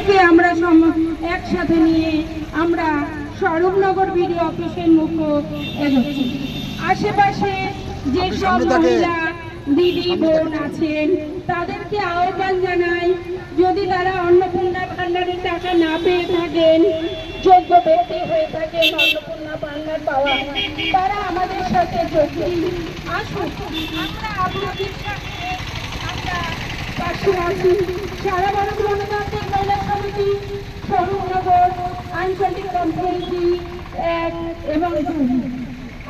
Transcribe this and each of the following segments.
সবাইকে আমরা একসাথে নিয়ে আমরা স্বরূপনগর বিডিও অফিসের মুখে এগোচ্ছি। আশেপাশে যে সব মহিলা দিদি বোন আছেন তাদেরকে আহ্বান জানাই, যদি তারা অন্নপূর্ণা ভান্ডারের টাকা না পেয়ে থাকেন, যোগ্য ব্যক্তি হয়ে থাকেন অন্নপূর্ণা ভান্ডার পাওয়া, তারা আমাদের সাথে যোগ দিন। আসুন, আমরা আপনাদের সাথে আমরা পাশে আছি। সারা ভারত গণতান্ত্রিক মহিলা সমিতি, স্বরূপনগর আঞ্চলিক কমিটি 1 এবং 2,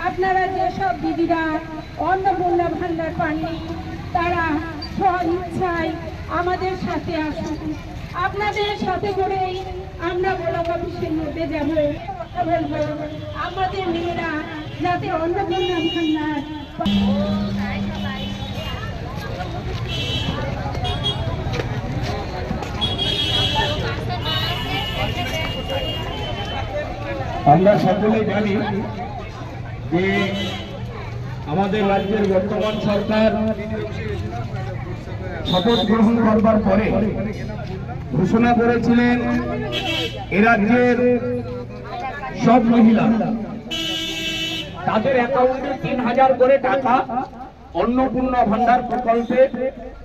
আপনারা যেসব দিদিরা অন্নপূর্ণা ভান্ডার পাননি তারা স্বইচ্ছায় আমাদের সাথে আসুন। আপনাদের সাথে করেই আমরা ব্লক অফিসের মধ্যে যাব, কথা বলবো আমাদের মেয়েরা যাতে অন্নপূর্ণা ভান্ডার। আমরা সকলেই জানি যে আমাদের রাজ্যের বর্তমান সরকার শপথ গ্রহণ করবার পরে ঘোষণা করেছিলেন এ রাজ্যের সব মহিলা তাদের অ্যাকাউন্টে 3000 করে টাকা অন্নপূর্ণা ভান্ডার প্রকল্পে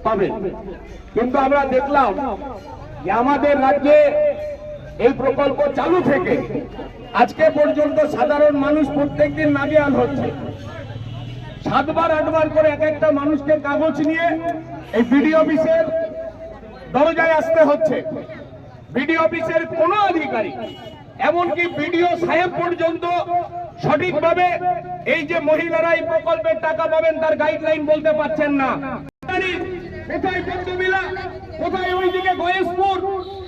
পাবেন। কিন্তু আমরা দেখলাম যে আমাদের রাজ্যে এই প্রকল্প চালু থেকে আজকে পর্যন্ত সাধারণ মানুষ প্রত্যেকদিন নাজেহাল হচ্ছে। 7বার 8বার করে এক একটা মানুষকে কাগজ নিয়ে এই বিডিও অফিসের দরজায় আসতে হচ্ছে। বিডিও অফিসের কোনো আধিকারী, এমনকি বিডিও সাহেব পর্যন্ত সঠিকভাবে এই যে মহিলারা এই প্রকল্পের টাকা পাবেন তার গাইডলাইন বলতে পারছেন না। কোথায় বন্ধুমিলা, কোথায় ওইদিকে গয়েশপুর,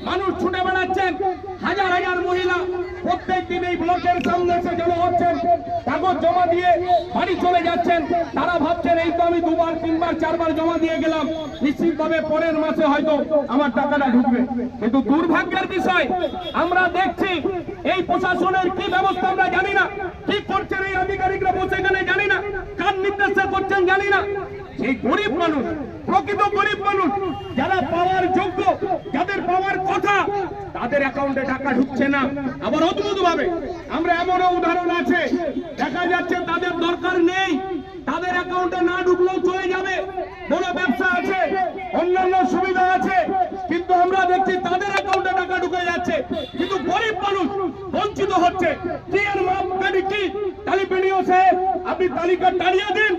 মানুষ ছুটে বেড়াচ্ছেন। হাজার হাজার মহিলা প্রত্যেক দিন এই ব্লকের সামনে এসে জমা হচ্ছেন, কাগজ জমা দিয়ে বাড়ি চলে যাচ্ছেন। তারা ভাবছেন এই তো আমি 2বার 3বার 4বার জমা দিয়ে গেলাম, নিশ্চিতভাবে পরের মাসে হয়তো আমার টাকাটা ঢুকবে। কিন্তু দুর্ভাগ্যের বিষয় আমরা দেখছি এই প্রশাসনের কি ব্যবস্থা আমরা জানি না, কি করছেন এই আধিকারিকরা বসে এখানে জানি না, কার নির্দেশে করছেন জানি না। সেই গরিব মানুষ, প্রকৃত গরিব মানুষ যারা পাওয়ার যোগ্য, যাদের পাওয়ার কথা, তাদের অ্যাকাউন্টে টাকা ঢুকছে না। আবার অদ্ভুত ভাবে আমরা এমনও উদাহরণ আছে, দেখা যাচ্ছে তাদের দরকার নেই, তাদের অ্যাকাউন্টে না ঢুকলেও চলে যাবে, বড় ব্যবসা আছে, অন্যান্য সুবিধা আছে, কিন্তু আমরা দেখছি তাদের অ্যাকাউন্টে টাকা ঢুকে যাচ্ছে, কিন্তু গরিব মানুষ বঞ্চিত হচ্ছে। কি এর মাপকাঠি কি? তালিপিনীয় সাহেব আপনি তালিকা টানিয়ে দিন,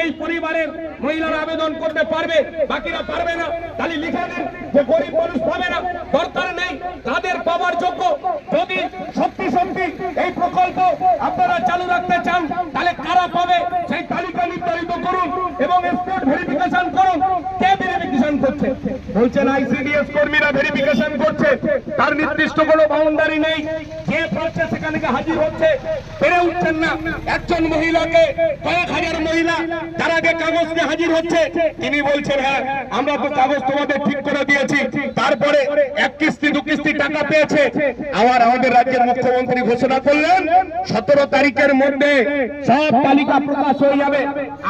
এই পরিবারের মহিলারা আবেদন করতে পারবে, বাকিরা পারবে না। তাহলে লিখে দেন যে গরিব মানুষ পাবে না, দরকার নেই, তাদের পাওয়ার যোগ্য। যদি সত্যি সত্যি এই প্রকল্প আপনারা চালু রাখতে চান তাহলে কারা পাবে সেই তালিকা নির্ধারিত করুন এবং স্পট ভেরিফিকেশন করুন। কে ভেরিফিকেশন করছে? বলছেন আইসিডিএস কর্মীরা ভেরিফিকেশন করছে, তার নির্দিষ্ট কোনো বাউন্ডারি নেই, যে পারছে সেখানে হাজির হচ্ছে, পেরে উঠছেন না। একজন মহিলাকে কয়েক হাজার মহিলা তার আগে কাগজ নিয়ে হাজির হচ্ছে, তিনি বলছেন হ্যাঁ আমরা তো কাগজ তোমাদের ঠিক করে দিয়েছি, তারপরে 1 কিস্তি 2 কিস্তি টাকা পেয়েছে। আবার আমাদের রাজ্যের মুখ্যমন্ত্রী ঘোষণা করলেন 17 তারিখের মধ্যে সব তালিকা প্রকাশ হয়ে যাবে।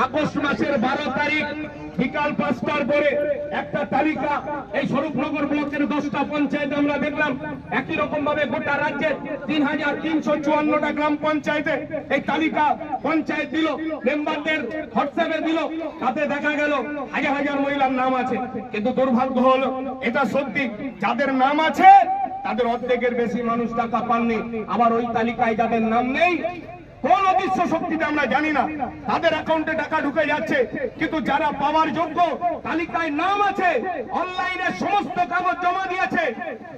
আগস্ট মাসের 12 তারিখ বিকাল 5টার পরে একটা তালিকা এই স্বরূপনগর ব্লকের 10টা পঞ্চায়েত আমরা দেখলাম। একই রকম ভাবে গোটা রাজ্যের 3354টা গ্রাম পঞ্চায়েতে এই তালিকা পঞ্চায়েত দিল, মেম্বারদের হোয়াটসঅ্যাপে দিল, তাতে দেখা গেল হাজার হাজার মহিলার নাম আছে। কিন্তু দুর্ভাগ্য হলো এটা সত্যি, যাদের নাম আছে তাদের অর্ধেকের বেশি মানুষ টাকা পাননি। আবার ওই তালিকায় যাদের নাম নেই, কোন অদৃশ্য শক্তিতে আমরা জানি না, তাদের অ্যাকাউন্টে টাকা ঢুকে যাচ্ছে। কিন্তু যারা পাওয়ার যোগ্য, তালিকায় নাম আছে, অনলাইনে সমস্ত কাগজ জমা দিয়েছে,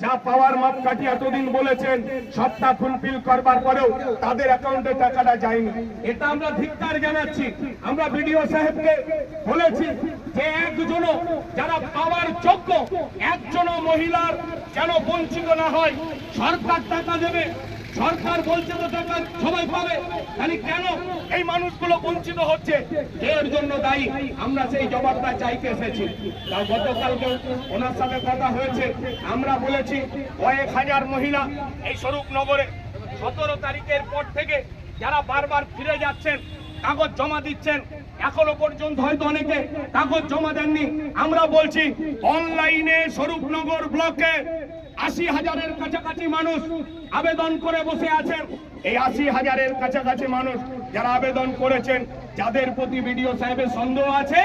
যা পাওয়ার মাপকাঠি এতদিন বলেছেন সবটা ফুলফিল করবার পরেও তাদের অ্যাকাউন্টে টাকাটা যায়নি। এটা আমরা ধিক্কার জানাচ্ছি। আমরা বিডিও সাহেবকে বলেছি যে একজনও যারা পাওয়ার যোগ্য, একজনও মহিলার যেন বঞ্চিত না হয়। সরকার টাকা দেবে, সরকার বলছে তো টাকা সবাই পাবে, তাহলে কেন এই মানুষগুলো বঞ্চিত হচ্ছে? এর জন্য দায়ী। আমরা সেই জবাবটা চাইতে এসেছি। গতকালকে ওনার সাথে কথা হয়েছে, আমরা বলেছি কয়েক হাজার মহিলা এই স্বরূপনগরে 17 তারিখের পর থেকে যারা বারবার ফিরে যাচ্ছেন, কাগজ জমা দিচ্ছেন, এখনো পর্যন্ত হয়তো অনেকে কাগজ জমা দেননি। আমরা বলছি অনলাইনে স্বরূপনগর ব্লকে 80,000-এর কাছাকাছি মানুষ আবেদন করে বসে আছেন। এই 80,000-এর কাছাকাছি মানুষ যারা আবেদন করেছেন, যাদের প্রতি বিডিও সাহেবের সন্দেহ আছে,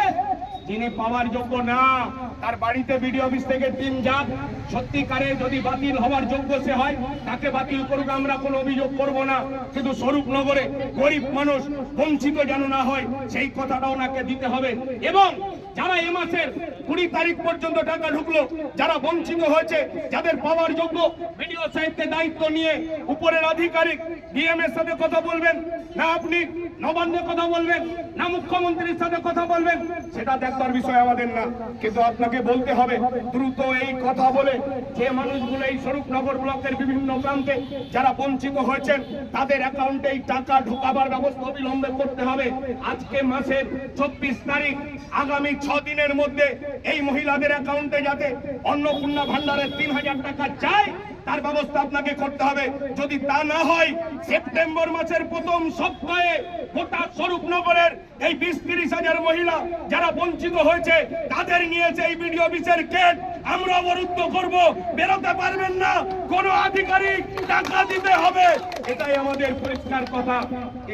যিনি পাওয়ার যোগ্য না, তার বাড়িতে বিডিও অফিস থেকে টিম যাক, সত্যিকারে যদি বাতিল হওয়ার যোগ্য সে হয় তাকে বাতিল করুক, আমরা কোনো অভিযোগ করব না। কিন্তু স্বরূপনগরে গরিব মানুষ বঞ্চিত যেন না হয় সেই কথাটা ওনাকে দিতে হবে। এবং যারা এ মাসের 20 তারিখ পর্যন্ত টাকা ঢুকলো, যারা বঞ্চিত হয়েছে, যাদের পাওয়ার যোগ্য, বিডিও সাহেবকে দায়িত্ব নিয়ে উপরের আধিকারিক ডিএম এর সাথে কথা বলবেন না, আপনি নবান্নে কথা বলবেন না, মুখ্যমন্ত্রীর সাথে কথা বলবেন, সেটা দেখবার বিষয় আমাদের না। কিন্তু আপনাকে বলতে হবে দ্রুত এই কথা বলে যে মানুষগুলো এই স্বরূপনগর ব্লকের বিভিন্ন প্রান্তে যারা বঞ্চিত হয়েছেন তাদের অ্যাকাউন্টে এই টাকা ঢোকাবার ব্যবস্থা অবিলম্বে করতে হবে। আজকে মাসের 24 তারিখ, আগামী 6 দিনের মধ্যে এই মহিলাদের অ্যাকাউন্টে যাতে অন্নপূর্ণা ভান্ডারের 3,000 টাকা যায় তার ব্যবস্থা আপনাকে করতে হবে। যদি তা না হয়, সেপ্টেম্বর মাসের প্রথম সপ্তাহে গোটা স্বরূপনগরের এই 20-30 হাজার মহিলা যারা বঞ্চিত হয়েছে তাদের নিয়েছে এই বিডিও অফিসের গেট আমরা অবরুদ্ধ করব। বেরোতে পারবেন না, কোনো আধিকারিক টাকা দিতে হবে, এটাই আমাদের পরিষ্কার কথা।